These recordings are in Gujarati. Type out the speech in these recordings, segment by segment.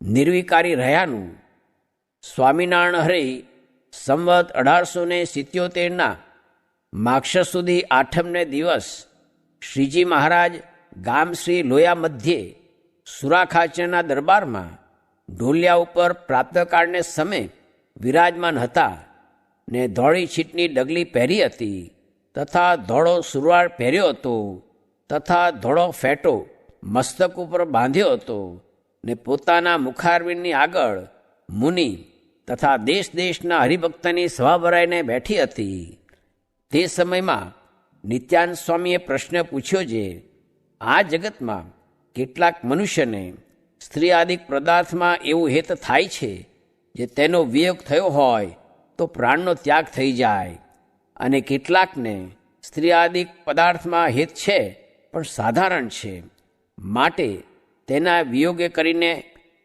નિર્વિકારી રહ્યાનું. સ્વામિનારાયણ હરે સંવત 1877 માક્ષર સુધી આઠમને દિવસ શ્રીજી મહારાજ ગામ શ્રી લોયા મધ્યે સુરાખાચરના દરબારમાં ઢોલિયા ઉપર પ્રાતઃકાળને સમય વિરાજમાન હતા ને ધોળી છીટની ડગલી પહેરી હતી તથા ધોળો સુરવાળ પહેર્યો હતો તથા ધોળો ફેટો મસ્તક ઉપર બાંધ્યો હતો ને પોતાના મુખારવિંદની આગળ મુનિ તથા દેશ દેશના હરિભક્તની સભા ભરાઈને બેઠી હતી. તે સમયમાં નિત્યાનંદ સ્વામીએ પ્રશ્ન પૂછ્યો છે, આ જગતમાં કેટલાક મનુષ્યને સ્ત્રી આદિક પદાર્થમાં એવું હેત થાય છે જે તેનો વિયોગ થયો હોય તો પ્રાણનો ત્યાગ થઈ જાય, અને કેટલાકને સ્ત્રી આદિક પદાર્થમાં હેત છે પણ સાધારણ છે, માટે તેના વિયોગે કરીને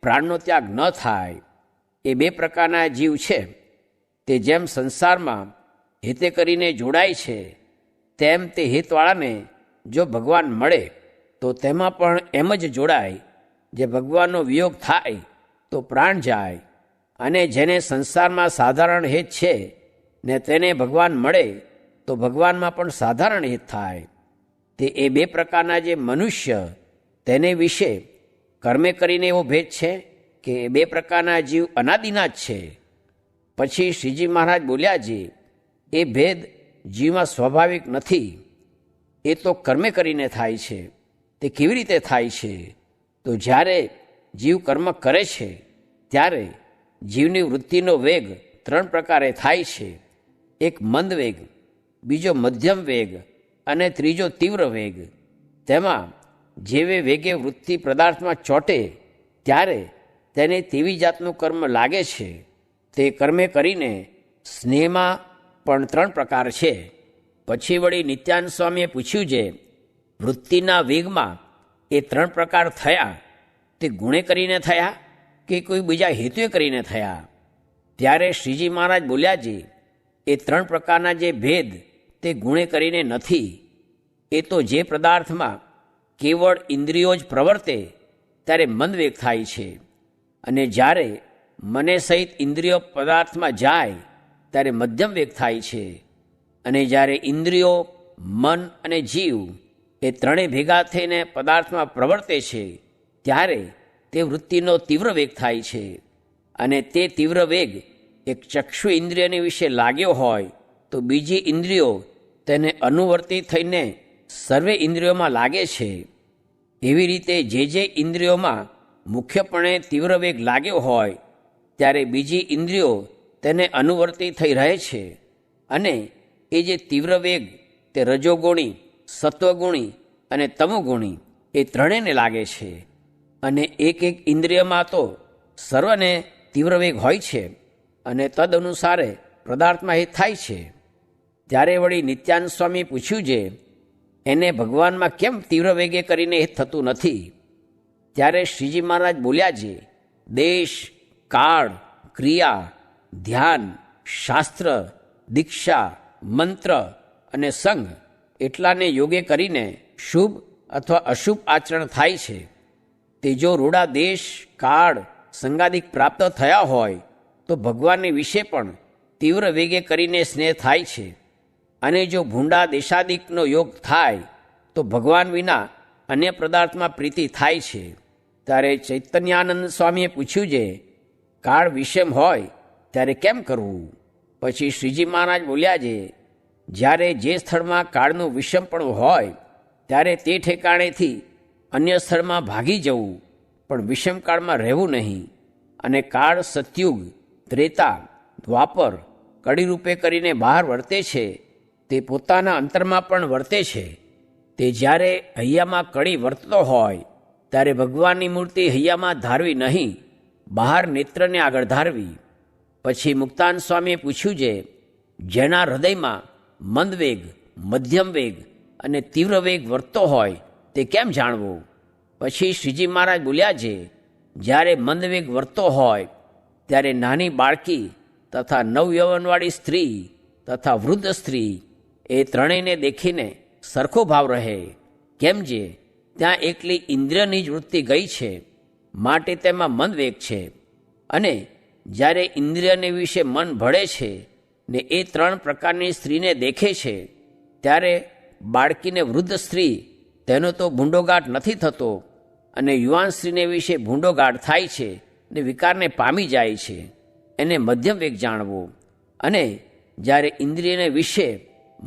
પ્રાણનો ત્યાગ ન થાય. એ બે પ્રકારના જીવ છે. તે જેમ સંસારમાં હેતે કરીને જોડાય છે તેમ તે હેતવાળાને જો ભગવાન મળે તો તેમાં પણ એમ જ જોડાય. જે ભગવાનનો વિયોગ થાય તો પ્રાણ જાય, અને જેને સંસારમાં સાધારણ હેત છે ને તેને ભગવાન મળે તો ભગવાનમાં પણ સાધારણ હેત થાય. તે એ બે પ્રકારના જે મનુષ્ય તેને વિશે કર્મે કરીને એવો ભેદ છે કે એ બે પ્રકારના જીવ અનાદિના જ છે. પછી શ્રીજી મહારાજ બોલ્યા છે, એ ભેદ જીવમાં સ્વાભાવિક નથી, એ તો કર્મે કરીને થાય છે. તે કેવી રીતે થાય છે? તો જ્યારે જીવ કર્મ કરે છે ત્યારે જીવની વૃત્તિનો વેગ 3 પ્રકારે થાય છે. એક મંદ વેગ, બીજો મધ્યમ વેગ અને ત્રીજો તીવ્ર વેગ. તેમાં જેવે વેગે વૃત્તિ પદાર્થમાં ચોંટે ત્યારે તેને તેવી જાતનું કર્મ લાગે છે. તે કર્મે કરીને સ્નેહમાં પણ 3 પ્રકાર છે. પછી વળી નિત્યાનંદ સ્વામીએ પૂછ્યું છે, વૃત્તિના વેગમાં એ 3 પ્રકાર થયા તે ગુણે કરીને થયા કે કોઈ બીજા હેતુએ કરીને થયા? ત્યારે શ્રીજી મહારાજ બોલ્યા છે, એ 3 પ્રકારના જે ભેદ તે ગુણે કરીને નથી. એ તો જે પદાર્થમાં કેવળ ઇન્દ્રિયો જ પ્રવર્તે ત્યારે મંદ વેગ થાય છે, અને જ્યારે મને સહિત ઇન્દ્રિયો પદાર્થમાં જાય ત્યારે મધ્યમ વેગ થાય છે, અને જ્યારે ઇન્દ્રિયો, મન અને જીવ એ ત્રણેય ભેગા થઈને પદાર્થમાં પ્રવર્તે છે ત્યારે તે વૃત્તિનો તીવ્ર વેગ થાય છે. અને તે તીવ્ર વેગ એક ચક્ષુ ઇન્દ્રિયની વિશે લાગ્યો હોય તો બીજી ઇન્દ્રિયો તેને અનુવર્તી થઈને સર્વે ઇન્દ્રિયોમાં લાગે છે. એવી રીતે જે ઇન્દ્રિયોમાં મુખ્યપણે તીવ્ર વેગ લાગ્યો હોય ત્યારે બીજી ઇન્દ્રિયો તેને અનુવર્તી થઈ રહે છે, અને એ જે તીવ્ર વેગ તે રજોગુણી, સત્વગુણી અને તમોગુણી એ ત્રણેયને લાગે છે. અને એક એક ઇન્દ્રિયમાં તો સર્વને તીવ્ર વેગ હોય છે, અને તદ અનુસારે પદાર્થમાં એ થાય છે. ત્યારે વળી નિત્યાનંદ સ્વામી પૂછ્યું છે, એને ભગવાનમાં કેમ તીવ્ર વેગે કરીને એ થતું નથી? ત્યારે શ્રીજી મહારાજ બોલ્યા છે, દેશ, કાળ, ક્રિયા, ધ્યાન, શાસ્ત્ર, દીક્ષા, મંત્ર અને સંઘ એટલાને યોગે કરીને શુભ અથવા અશુભ આચરણ થાય છે. તે જો રૂડા દેશ, કાળ, સંગાદિક પ્રાપ્ત થયા હોય તો ભગવાનને વિશે પણ તીવ્ર વેગે કરીને સ્નેહ થાય છે. અને જો ભૂંડા દેશાદિકનો યોગ થાય તો ભગવાન વિના અન્ય પદાર્થમાં પ્રીતિ થાય છે. ત્યારે ચૈતન્યાનંદ સ્વામીએ પૂછ્યું છે, કાળ વિષમ હોય ત્યારે કેમ કરવું? પછી શ્રીજી મહારાજ બોલ્યા છે, જ્યારે જે સ્થળમાં કાળનું વિષમપણું હોય ત્યારે તે ઠેકાણેથી અન્ય સ્થળમાં ભાગી જવું, પણ વિષમકાળમાં રહેવું નહીં. અને કાળ સતયુગ, ત્રેતા, દ્વાપર કડી રૂપે કરીને બહાર વર્તે છે, તે પોતાના અંતરમાં પણ વર્તે છે. તે જ્યારે હૈયામાં કડી વર્તતો હોય ત્યારે ભગવાનની મૂર્તિ હૈયામાં ધારવી નહીં, બહાર નેત્રને આગળ ધારવી. પછી મુક્તાનંદ સ્વામીએ પૂછ્યું છે, જેના હૃદયમાં મંદ વેગ, મધ્યમ વેગ અને તીવ્ર વેગ વર્તતો હોય તે કેમ જાણવું? પછી શ્રીજી મહારાજ બોલ્યા છે, જ્યારે મંદ વેગ વર્તતો હોય ત્યારે નાની બાળકી તથા નવયૌવનવાળી સ્ત્રી તથા વૃદ્ધ સ્ત્રી એ ત્રણેયને દેખીને સરખો ભાવ રહે. કેમ જે ત્યાં એકલી ઇન્દ્રિયની જ વૃત્તિ ગઈ છે, માટે તેમાં મન વેગ છે. અને જ્યારે ઇન્દ્રિયને વિશે મન ભળે છે ને એ 3 પ્રકારની સ્ત્રીને દેખે છે, ત્યારે બાળકીને વૃદ્ધ સ્ત્રી તેનો તો ભૂંડોગાંઠ નથી થતો, અને યુવાન સ્ત્રીને વિશે ભૂંડોગાંઠ થાય છે ને વિકારને પામી જાય છે. એને મધ્યમ વેગ જાણવો. અને જ્યારે ઇન્દ્રિયને વિશે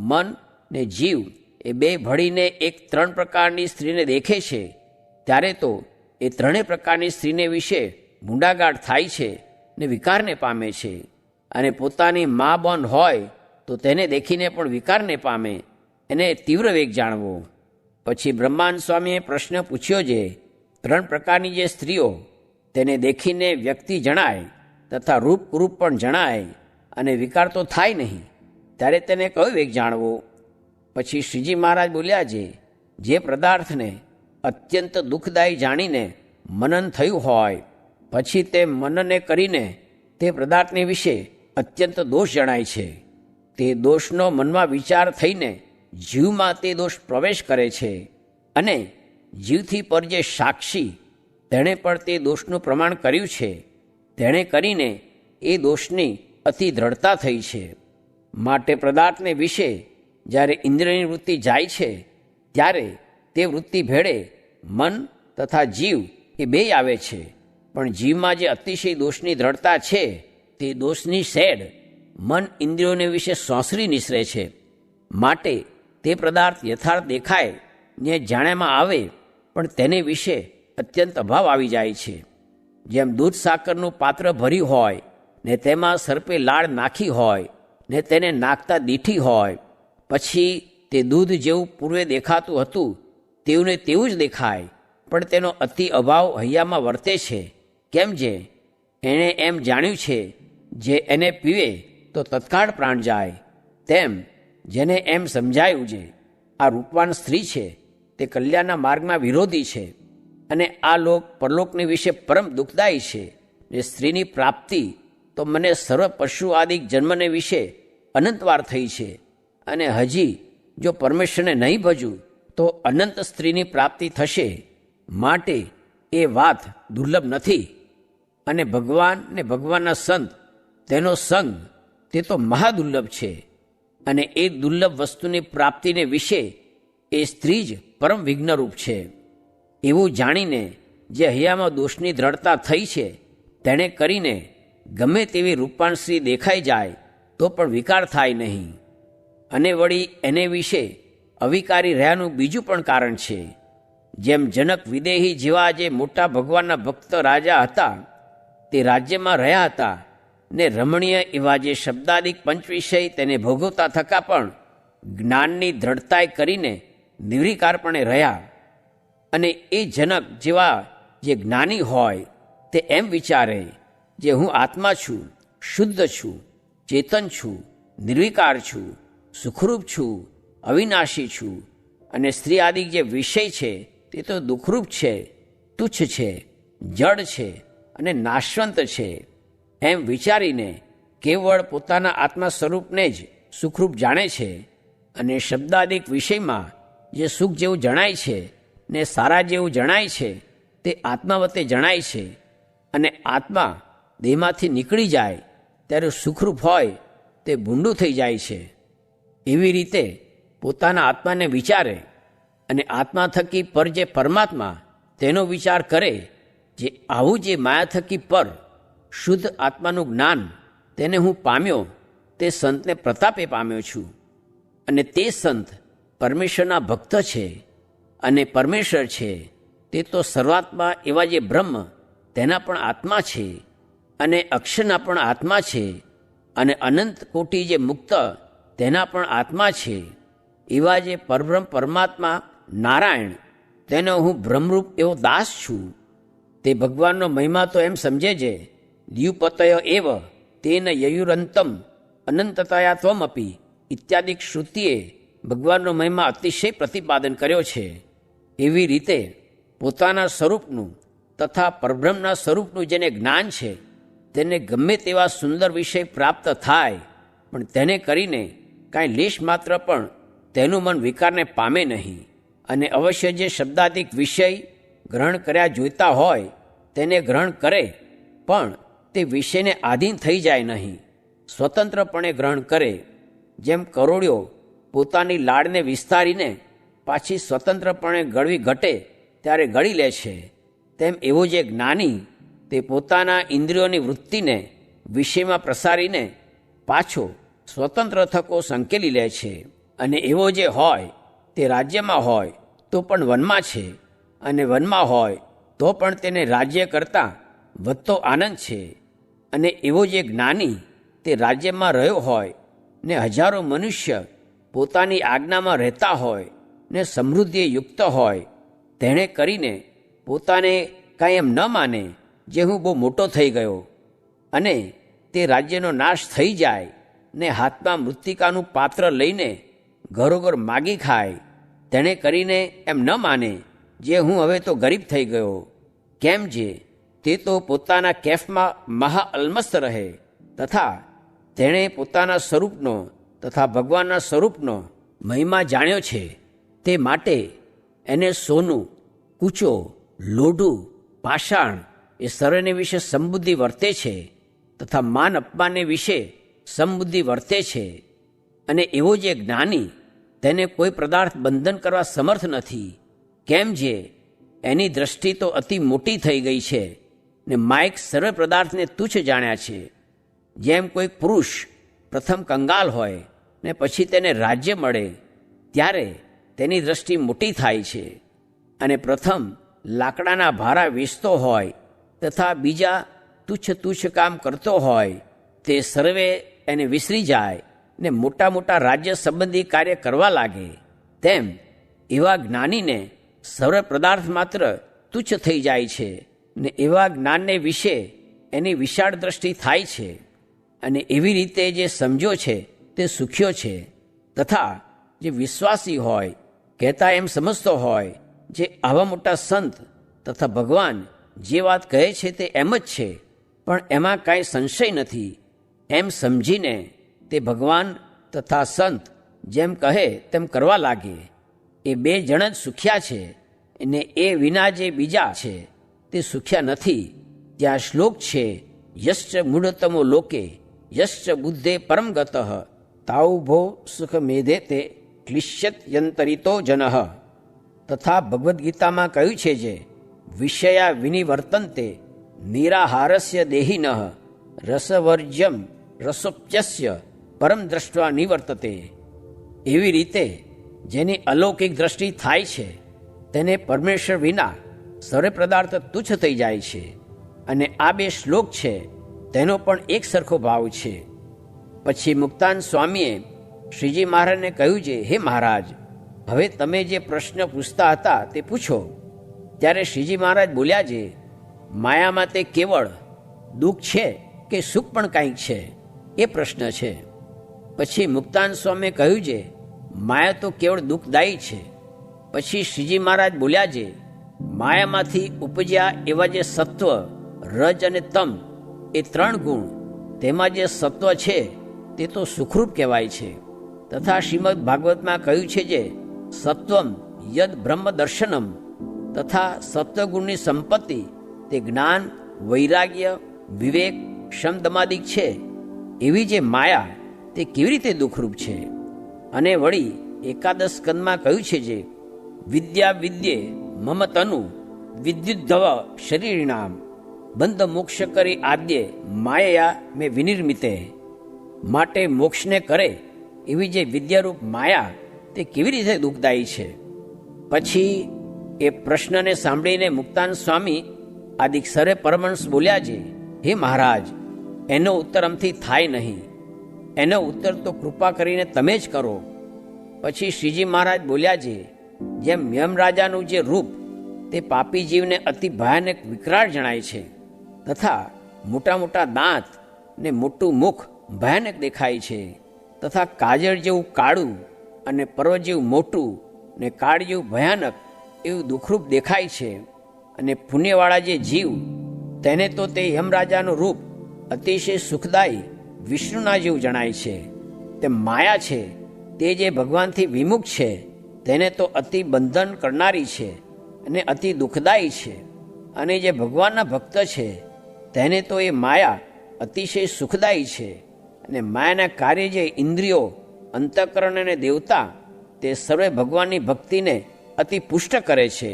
મન ને જીવ એ 2 ભળીને એક 3 પ્રકારની સ્ત્રીને દેખે છે, ત્યારે તો એ 3 પ્રકારની સ્ત્રીને વિશે ભૂંડાગાંઠ થાય છે ને વિકારને પામે છે. અને પોતાની મા બોન હોય તો તેને દેખીને પણ વિકારને પામે. એને તીવ્ર વેગ જાણવો. પછી બ્રહ્માનંદ સ્વામીએ પ્રશ્ન પૂછ્યો છે, 3 પ્રકારની જે સ્ત્રીઓ તેને દેખીને વ્યક્તિ જણાય તથા રૂપ કુરૂપ પણ જણાય અને વિકાર તો થાય નહીં, ત્યારે તેને કયો વેગ જાણવો? પછી શ્રીજી મહારાજ બોલ્યા છે, જે પદાર્થને અત્યંત દુઃખદાયી જાણીને મનન થયું હોય, પછી તે મનને કરીને તે પદાર્થને વિશે અત્યંત દોષ જણાય છે, તે દોષનો મનમાં વિચાર થઈને જીવમાં તે દોષ પ્રવેશ કરે છે. અને જીવથી પર જે સાક્ષી તેણે પણ તે દોષનું પ્રમાણ કર્યું છે, તેણે કરીને એ દોષની અતિ દ્રઢતા થઈ છે. માટે પદાર્થને વિશે જ્યારે ઇન્દ્રિયની વૃત્તિ જાય છે, ત્યારે તે વૃત્તિ ભેળે મન તથા જીવ એ 2 આવે છે. પણ જીવમાં જે અતિશય દોષની દ્રઢતા છે, તે દોષની સેડ મન ઇન્દ્રિયોને વિશે સોંસરી નિસરે છે. માટે તે પદાર્થ યથાર્થ દેખાય ને જાણ્યામાં આવે, પણ તેને વિશે અત્યંત અભાવ આવી જાય છે. જેમ દૂધ સાકરનું પાત્ર ભર્યું હોય ને તેમાં સર્પે લાળ નાખી હોય ને તેને નાખતા દીઠી હોય, પછી તે દૂધ જેવું પૂર્વે દેખાતું હતું તેવું ને તેવું જ દેખાય, પણ તેનો અતિ અભાવ હૈયામાં વર્તે છે. કેમ જે એણે એમ જાણ્યું છે, જે એને પીવે તો તત્કાળ પ્રાણ જાય, તેમ જેને એમ સમજાયું છે આ રૂપવાન સ્ત્રી છે તે કલ્યાણના માર્ગમાં વિરોધી છે, અને આ લોક પરલોકની વિશે પરમ દુઃખદાયી છે, ને સ્ત્રીની પ્રાપ્તિ તો મને સર્વ પશુ આદિક જન્મને વિશે અનંતવાર થઈ છે, અને હજી જો પરમેશ્વરને નહીં ભજું તો અનંત સ્ત્રીની પ્રાપ્તિ થશે. માટે એ વાત દુર્લભ નથી. અને ભગવાન ને ભગવાનના સંત તેનો સંગ તે તો મહાદુર્લભ છે. અને એ દુર્લભ વસ્તુની પ્રાપ્તિને વિશે એ સ્ત્રી જ પરમ વિઘ્નરૂપ છે. એવું જાણીને જે હૈયામાં દોષની દ્રઢતા થઈ છે, તેણે કરીને ગમે તેવી રૂપવાન સ્ત્રી દેખાઈ જાય તો પણ વિકાર થાય નહીં. અને વળી એને વિશે અવિકારી રહ્યાનું બીજું પણ કારણ છે. જેમ જનક વિદેહી જેવા જે મોટા ભગવાનના ભક્ત રાજા હતા, તે રાજ્યમાં રહ્યા હતા ને રમણીય એવા જે શબ્દાદિક પંચવિષય તેને ભોગવતા થકા પણ જ્ઞાનની દ્રઢતાએ કરીને નિર્વિકારપણે રહ્યા. અને એ જનક જેવા જે જ્ઞાની હોય તે એમ વિચારે, જે હું આત્મા છું, શુદ્ધ છું, ચેતન છું, નિર્વિકાર છું, સુખરૂપ છું, અવિનાશી છું, અને સ્ત્રી આદિ જે વિષય છે તે તો દુઃખરૂપ છે, તુચ્છ છે, જડ છે અને નાશવંત છે, એમ વિચારીને કેવળ પોતાના આત્મા સ્વરૂપને જ સુખરૂપ જાણે છે. અને શબ્દાદિક વિષયમાં જે સુખ જેવું જણાય છે ને સારા જેવું જણાય છે તે આત્મા વતે જણાય છે. અને આત્મા દેહમાંથી નીકળી જાય ત્યારે સુખરૂપ હોય તે ભૂંડું થઈ જાય છે. એવી રીતે પોતાના આત્માને વિચારે અને આત્મા થકી પર જે પરમાત્મા તેનો વિચાર કરે, જે આવું જે માયા થકી પર શુદ્ધ આત્માનું જ્ઞાન તેને હું પામ્યો, તે સંતને પ્રતાપે પામ્યો છું. અને તે સંત પરમેશ્વરના ભક્ત છે, અને પરમેશ્વર છે તે તો સર્વાત્મા એવા જે બ્રહ્મ તેના પણ આત્મા છે, અને અક્ષરના પણ આત્મા છે, અને અનંત કોટી જે મુક્ત તેના પણ આત્મા છે. એવા જે પરબ્રહ્મ પરમાત્મા નારાયણ તેનો હું બ્રહ્મરૂપ એવો દાસ છું. તે ભગવાનનો મહિમા તો એમ સમજે છે, દ્યુપતય એવ તેન યયુરંતમ અનંતતયા ત્વમપી ઇત્યાદિ શ્રુતિએ ભગવાનનો મહિમા અતિશય પ્રતિપાદન કર્યો છે. એવી રીતે પોતાના સ્વરૂપનું તથા પરબ્રહ્મના સ્વરૂપનું જેને જ્ઞાન છે તેને ગમે તેવા સુંદર વિષય પ્રાપ્ત થાય, પણ તેને કરીને કાંઈ લેશ માત્ર પણ તેનું મન વિકારને પામે નહીં. અને અવશ્ય જે શબ્દાદિક વિષય ગ્રહણ કર્યા જોઈતા હોય તેને ગ્રહણ કરે, પણ તે વિષયને આધીન થઈ જાય નહીં, સ્વતંત્રપણે ગ્રહણ કરે. જેમ કરોળિયો પોતાની લાળને વિસ્તારીને પાછી સ્વતંત્રપણે ગળવી ઘટે ત્યારે ગળી લે છે, તેમ એવો જે જ્ઞાની તે પોતાના ઇન્દ્રિયોની વૃત્તિને વિષયમાં પ્રસારીને પાછો સ્વતંત્ર થકો સંકેલી લે છે. અને એવો જે હોય તે રાજ્યમાં હોય તો પણ વનમાં છે, અને વનમાં હોય તો પણ તેને રાજ્ય કરતાં વધતો આનંદ છે. અને એવો જે જ્ઞાની તે રાજ્યમાં રહ્યો હોય ને હજારો મનુષ્ય પોતાની આજ્ઞામાં રહેતા હોય ને સમૃદ્ધિએ યુક્ત હોય, તેણે કરીને પોતાને કાંઈ એમ ન માને જે હું બહુ મોટો થઈ ગયો, અને તે રાજ્યનો નાશ થઈ જાય ને હાથમાં મૃત્તિકાનું પાત્ર લઈને ઘરોઘર માગી ખાય, તેણે કરીને એમ ન માને જે હું હવે તો ગરીબ થઈ ગયો. કેમ જે તે તો પોતાના કેફમાં મહા અલમસ્ત રહે, તથા તેણે પોતાના સ્વરૂપનો તથા ભગવાનના સ્વરૂપનો મહિમા જાણ્યો છે. તે માટે એને સોનું, કૂચો, લોઢું, પાષાણ એ સર્વને વિશે સમબુદ્ધિ વર્તે છે, તથા માન અપમાનને વિશે સમબુદ્ધિ વર્તે છે. અને એવો જે જ્ઞાની તેને કોઈ પદાર્થ બંધન કરવા સમર્થ નથી, કેમ જે એની દ્રષ્ટિ તો અતિ મોટી થઈ ગઈ છે ને માયક સર્વ પદાર્થને તુચ્છ જાણ્યા છે. જેમ કોઈ પુરુષ પ્રથમ કંગાલ હોય ને પછી તેને રાજ્ય મળે ત્યારે તેની દ્રષ્ટિ મોટી થાય છે, અને પ્રથમ લાકડાના ભારા વેચતો હોય તથા બીજા તુચ્છ તુચ્છ કામ કરતો હોય તે સર્વે એને વિસરી જાય ને મોટા મોટા રાજ્ય સંબંધી કાર્ય કરવા લાગે. તેમ એવા જ્ઞાનીને સર્વ પદાર્થ માત્ર તુચ્છ થઈ જાય છે, ને એવા જ્ઞાનને વિશે એની વિશાળ દ્રષ્ટિ થાય છે. અને એવી રીતે જે સમજ્યો છે તે સુખ્યો છે, તથા જે વિશ્વાસી હોય, કહેતા એમ સમજતો હોય, જે આવા મોટા સંત તથા ભગવાન જે વાત કહે છે તે એમ જ છે, પણ એમાં કાંઈ સંશય નથી, એમ સમજીને તે ભગવાન તથા સંત જેમ કહે તેમ કરવા લાગે. એ બે જણ જ સુખ્યા છે, અને એ વિના જે બીજા છે તે સુખ્યા નથી. ત્યાં શ્લોક છે, યશ્ચ મૂઢતમો લોકે યશ્ચ બુદ્ધે પરમ ગતઃ તાઉભો સુખ મેધે તે ક્લિશ્યત યંતરિતો જનઃ. તથા ભગવદ્ ગીતામાં કહ્યું છે, જે વિષયા વિનિવર્તન્તે નિરાહારસ્ય દેહિનઃ રસવર્જ્યમ રસોપ્યસ્ય પરમ દ્રષ્ટવા નિવર્તતે. એવી રીતે જેની અલૌકિક દ્રષ્ટિ થાય છે તેને પરમેશ્વર વિના સર્વ પદાર્થ તુચ્છ થઈ જાય છે. અને આ બે શ્લોક છે તેનો પણ એક સરખો ભાવ છે. પછી મુક્તાન સ્વામીએ શ્રીજી મહારાજને કહ્યું છે, હે મહારાજ, હવે તમે જે પ્રશ્ન પૂછતા હતા તે પૂછો. ત્યારે શ્રીજી મહારાજ બોલ્યા છે, માયામાં તે કેવળ દુઃખ છે કે સુખ પણ કાંઈક છે, એ પ્રશ્ન છે. પછી મુક્તાન સ્વામીએ કહ્યું છે, માયા તો કેવળ દુઃખદાયી છે. પછી શ્રીજી મહારાજ બોલ્યા છે, માયામાંથી ઉપજ્યા એવા જે સત્વ, રજ અને તમ એ ત્રણ ગુણ, તેમાં જે સત્વ છે તે તો સુખરૂપ કહેવાય છે. તથા શ્રીમદ ભાગવતમાં કહ્યું છે, જે સત્વમ યદ બ્રહ્મ દર્શનમ, તથા સત્વગુણની સંપત્તિ તે જ્ઞાન, વૈરાગ્ય, વિવેક, શમદમાદિક છે. એવી જે માયા તે કેવી રીતે દુઃખરૂપ છે. અને વળી એકાદશ સ્કંદમાં કહ્યું છે, જે વિદ્યા વિદ્યે મમ તનુ વિદ્યુદ્ધવ શરીરિણામ બંધ મોક્ષ કરી આદ્ય માયા મેં વિનિર્મિતે. માટે મોક્ષને કરે એવી જે વિદ્યારૂપ માયા તે કેવી રીતે દુઃખદાયી છે. પછી એ પ્રશ્નને સાંભળીને મુક્તાન સ્વામી આદિક સરે પરમહંસ બોલ્યા છે, હે મહારાજ, એનો ઉત્તર અમથી થાય નહીં, એનો ઉત્તર તો કૃપા કરીને તમે જ કરો. પછી શ્રીજી મહારાજ બોલ્યા છે, જેમ યમરાજાનું જે રૂપ તે પાપી જીવને અતિ ભયાનક વિકરાળ જણાય છે, તથા મોટા મોટા દાંત ને મોટું મુખ ભયાનક દેખાય છે, તથા કાજળ જેવું કાળું અને પર્વત જેવું મોટું ને કાળ જેવું ભયાનક એવું દુઃખરૂપ દેખાય છે. અને પુણ્યવાળા જે જીવ તેને તો તે યમરાજાનું રૂપ અતિશય સુખદાયી વિષ્ણુના જેવું જણાય છે. તે માયા છે તે જે ભગવાનથી વિમુખ છે તેને તો અતિ બંધન કરનારી છે અને અતિ દુઃખદાયી છે. અને જે ભગવાનના ભક્ત છે તેને તો એ માયા અતિશય સુખદાયી છે. અને માયાના કાર્ય જે ઇન્દ્રિયો, અંતઃકરણ અને દેવતા તે સર્વે ભગવાનની ભક્તિને અતિ પુષ્ટ કરે છે.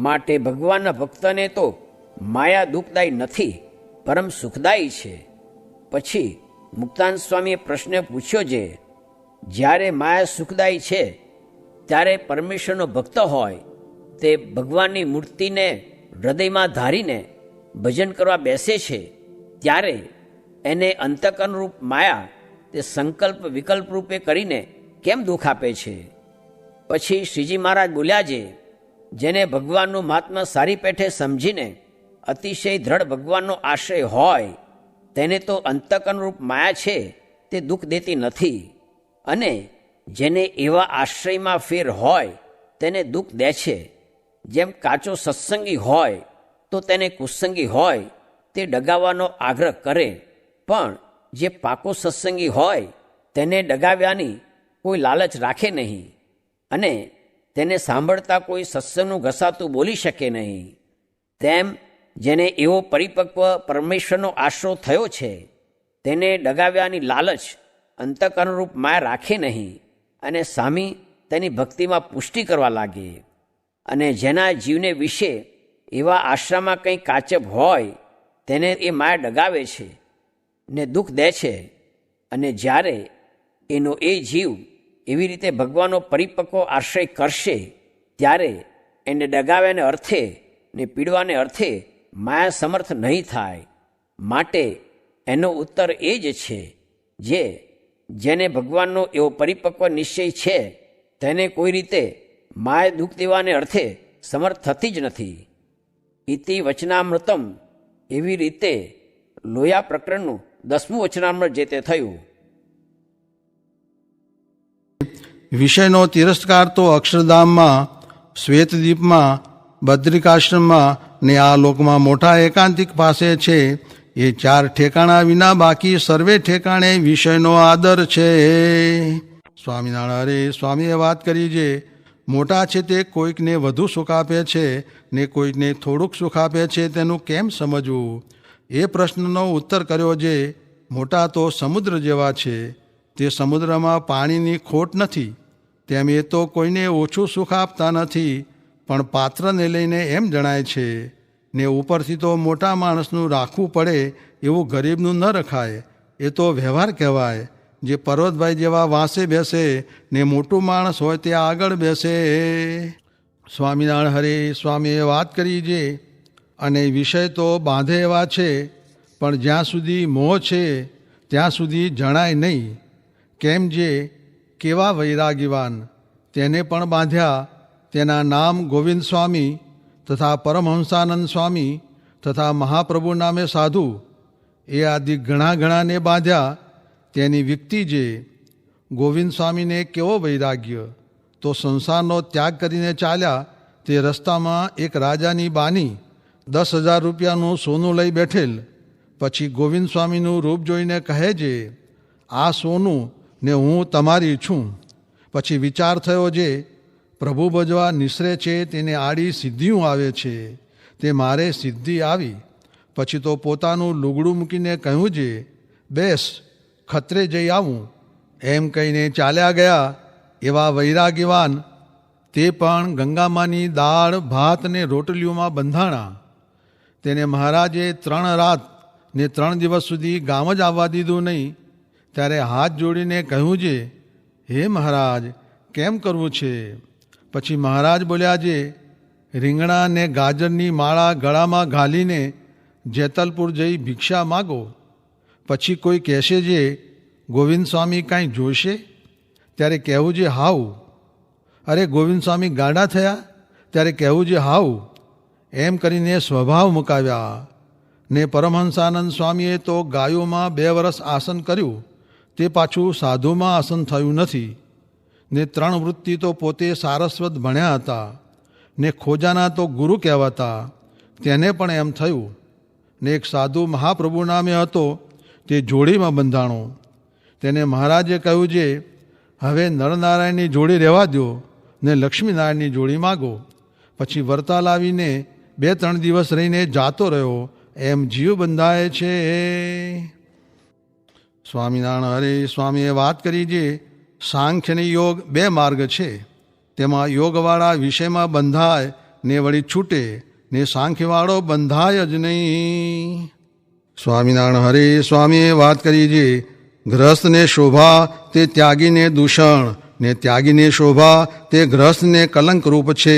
માટે ભગવાનના ભક્તને તો માયા દુઃખદાયી નથી, પરમ સુખદાયી છે. પછી મુક્તાનંદ સ્વામીએ પ્રશ્ન પૂછ્યો છે, જ્યારે માયા સુખદાયી છે ત્યારે પરમેશ્વરનો ભક્ત હોય તે ભગવાનની મૂર્તિને હૃદયમાં ધારીને ભજન કરવા બેસે છે, ત્યારે એને અંતઃકરણરૂપ માયા તે સંકલ્પ વિકલ્પ રૂપે કરીને કેમ દુઃખ આપે છે? પછી શ્રીજી મહારાજ બોલ્યા છે, જેને ભગવાનનું મહાત્મા સારી પેઠે સમજીને અતિશય દ્રઢ ભગવાનનો આશ્રય હોય તેને તો અંતઃકરણરૂપ માયા છે તે દુઃખ દેતી નથી, અને જેને એવા આશ્રયમાં ફેર હોય તેને દુઃખ દે છે. જેમ કાચો સત્સંગી હોય તો તેને કુસંગી હોય તે ડગાવવાનો આગ્રહ કરે, પણ જે પાકો સત્સંગી હોય તેને ડગાવ્યાની કોઈ લાલચ રાખે નહીં, અને તેને સાંભળતા કોઈ સત્સંગનું ઘસાતું બોલી શકે નહીં. તેમ જેને એવો પરિપક્વ પરમેશ્વરનો આશરો થયો છે તેને ડગાવ્યાની લાલચ અંતઃકરણરૂપ માયા રાખે નહીં, અને સામી તેની ભક્તિમાં પુષ્ટિ કરવા લાગે. અને જેના જીવને વિશે એવા આશ્રમમાં કંઈ કાચપ હોય તેને એ માયા ડગાવે છે ને દુઃખ દે છે. અને જ્યારે એનો એ જીવ એવી રીતે ભગવાનનો પરિપક્વ આશ્રય કરશે ત્યારે એને ડગાવ્યાને અર્થે ને પીડવાને અર્થે માયા સમર્થ નહીં થાય. માટે એનો ઉત્તર એ જ છે, જેને ભગવાનનો એવો પરિપક્વ નિશ્ચય છે તેને કોઈ રીતે માયા દુઃખ દેવાને અર્થે સમર્થ થતી જ નથી. ઇતિ વચનામૃતમ, એવી રીતે લોયા પ્રકરણનું 10મું વચનામૃત જે તે થયું. વિષયનો તિરસ્કાર તો અક્ષરધામમાં, શ્વેતદ્વીપમાં, બદ્રિકાશ્રમમાં ને આ લોકમાં મોટા એકાંતિક પાસે છે. એ 4 ઠેકાણા વિના બાકી સર્વે ઠેકાણે વિષયનો આદર છે. સ્વામિનારાયણ સ્વામીએ વાત કરી છે, મોટા છે તે કોઈકને વધુ સુખ આપે છે ને કોઈકને થોડુંક સુખ આપે છે, તેનું કેમ સમજવું? એ પ્રશ્નનો ઉત્તર કર્યો છે, મોટા તો સમુદ્ર જેવા છે, તે સમુદ્રમાં પાણીની ખોટ નથી, તેમ એ તો કોઈને ઓછું સુખ આપતા નથી, પણ પાત્રને લઈને એમ જણાય છે. ને ઉપરથી તો મોટા માણસનું રાખવું પડે એવું ગરીબનું ન રખાય, એ તો વ્યવહાર કહેવાય. જે પર્વતભાઈ જેવા વાંસે બેસે ને મોટું માણસ હોય તે આગળ બેસે. સ્વામિનારાયણ હરે સ્વામીએ વાત કરી છે, અને વિષય તો બાંધે એવા છે, પણ જ્યાં સુધી મોહ છે ત્યાં સુધી જણાય નહીં. કેમ જે કેવા વૈરાગીવાન, તેને પણ બાંધ્યા. તેના નામ ગોવિંદ સ્વામી તથા પરમહંસાનંદ સ્વામી તથા મહાપ્રભુ નામે સાધુ, એ આદિ ઘણાને બાંધ્યા. તેની વ્યક્તિ જે ગોવિંદ સ્વામીને કેવો વૈરાગ્ય, તો સંસારનો ત્યાગ કરીને ચાલ્યા. તે રસ્તામાં એક રાજાની બાની 10,000 રૂપિયાનું સોનું લઈ બેઠેલ. પછી ગોવિંદ સ્વામીનું રૂપ જોઈને કહે છે, આ સોનું ને હું તમારી છું. પછી વિચાર થયો છે, પ્રભુ ભજવા નિસરે છે તેને આડી સિદ્ધિઓ આવે છે, તે મારે સિદ્ધિ આવી. પછી તો પોતાનું લુગડું મૂકીને કહ્યું છે, બેસ ખત્રે જઈ આવું. એમ કહીને ચાલ્યા ગયા. એવા વૈરાગીવાન તે પણ ગંગામાની દાળ ભાત ને રોટલીઓમાં બંધાણા. તેને મહારાજે 3 રાત ને 3 દિવસ સુધી ગામ જ આવવા દીધું નહીં. ત્યારે હાથ જોડીને કહ્યું છે, હે મહારાજ કેમ કરવું છે? પછી મહારાજ બોલ્યા છે, રીંગણા ને ગાજરની માળા ગળામાં ઘાલીને જેતલપુર જઈ ભિક્ષા માગો. પછી કોઈ કહેશે છે, ગોવિંદ સ્વામી કાંઈ જોઈશે? ત્યારે કહેવું છે, હાવ. અરે ગોવિંદ સ્વામી ગાડા થયા? ત્યારે કહેવું છે, હાવ. એમ કરીને સ્વભાવ મુકાવ્યા. ને પરમહંસાનંદ સ્વામીએ તો ગાયોમાં 2 વર્ષ આસન કર્યું, તે પાછું સાધુમાં આસન થયું નથી. ને 3 વૃત્તિ તો પોતે સારસ્વત ભણ્યા હતા, ને ખોજાના તો ગુરુ કહેવાતા, તેને પણ એમ થયું. ને એક સાધુ મહાપ્રભુ નામે હતો, તે જોડીમાં બંધાણો. તેને મહારાજે કહ્યું છે, હવે નરનારાયણની જોડી રહેવા દો ને લક્ષ્મીનારાયણની જોડી માગો. પછી વર્તા લાવીને 2-3 દિવસ રહીને જાતો રહ્યો એમ જીવ બંધાય છે. સ્વામિનારાયણ હરે સ્વામીએ વાત કરી જે સાંખ્ય અને યોગ 2 માર્ગ છે. તેમાં યોગવાળા વિષયમાં બંધાય ને વળી છૂટે, ને સાંખ્યવાળો બંધાય જ નહીં. સ્વામિનારાયણ હરે સ્વામીએ વાત કરી જે ગ્રસ્તને શોભા તે ત્યાગીને દૂષણ, ને ત્યાગીને શોભા તે ગ્રસ્તને કલંકરૂપ છે,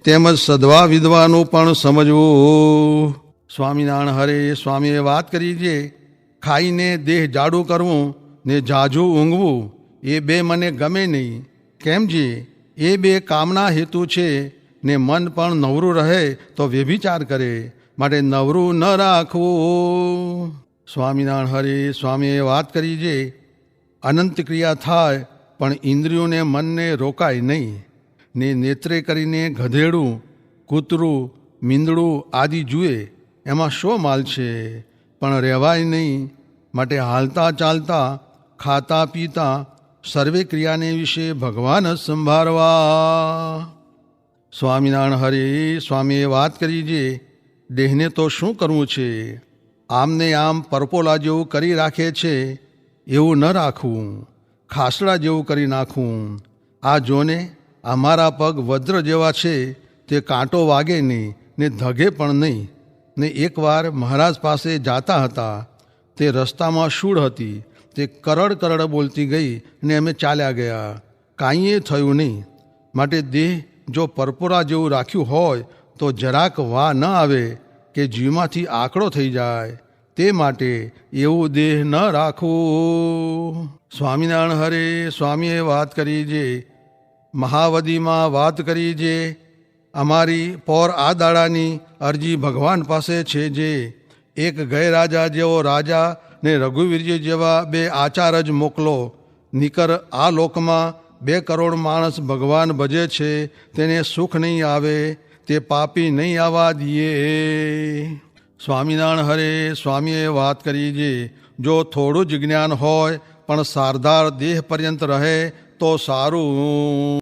તેમજ સદવા વિધવાનું પણ સમજવું. સ્વામિનારાયણ હરે સ્વામીએ વાત કરી જે ખાઈને દેહ જાડું કરવું ને ઝાઝું ઊંઘવું એ 2 મને ગમે નહીં. કેમ જે એ 2 કામના હેતુ છે, ને મન પણ નવરું રહે તો વ્યભિચાર કરે, માટે નવરું ન રાખવું. સ્વામિનારાયણ હરે સ્વામીએ વાત કરી જે અનંત ક્રિયા થાય પણ ઇન્દ્રિયોને મનને રોકાય નહીં, ને નેત્રે કરીને ગધેડું, કૂતરું, મીંદડું આદિ જુએ એમાં શો માલ છે, પણ રહેવાય નહીં. માટે હાલતા ચાલતા ખાતા પીતા સર્વે ક્રિયાને વિશે ભગવાન જ સંભાળવા. સ્વામિનારાયણ હરે સ્વામીએ વાત કરી જે દેહને તો શું કરવું છે, આમને આમ પરપોલા જેવું કરી રાખે છે એવું ન રાખવું, ખાસડા જેવું કરી નાખવું. આ જોને અમારા પગ વજ્ર જેવા છે, તે કાંટો વાગે નહીં ને ધગે પણ નહીં. ને એકવાર મહારાજ પાસે જાતા હતા, તે રસ્તામાં શૂળ હતી, તે કરડ કરડ બોલતી ગઈ ને અમે ચાલ્યા ગયા, કાંઈએ થયું નહીં. માટે દેહ જો પરપોરા જેવું રાખ્યું હોય તો જરાક વા ન આવે કે જીવમાંથી આંકડો થઈ જાય, તે માટે એવું દેહ ન રાખવું. સ્વામિનારાયણ હરે સ્વામીએ વાત કરી જે મહાવદીમાં વાત કરી જે અમારી પોર આ દાડાની અરજી ભગવાન પાસે છે જે એક ગય રાજા જેવો રાજા ને રઘુવીરજી જેવા 2 આચાર જ મોકલો, નીકર આ લોકમાં 2 કરોડ માણસ ભગવાન ભજે છે, તેને સુખ નહીં આવે, તે પાપી નહીં આવવા દીએ. સ્વામિનારાયણ હરે સ્વામીએ વાત કરી જે જો થોડું જ જ્ઞાન હોય પણ સારધાર દેહ પર્યંત રહે તો સારું.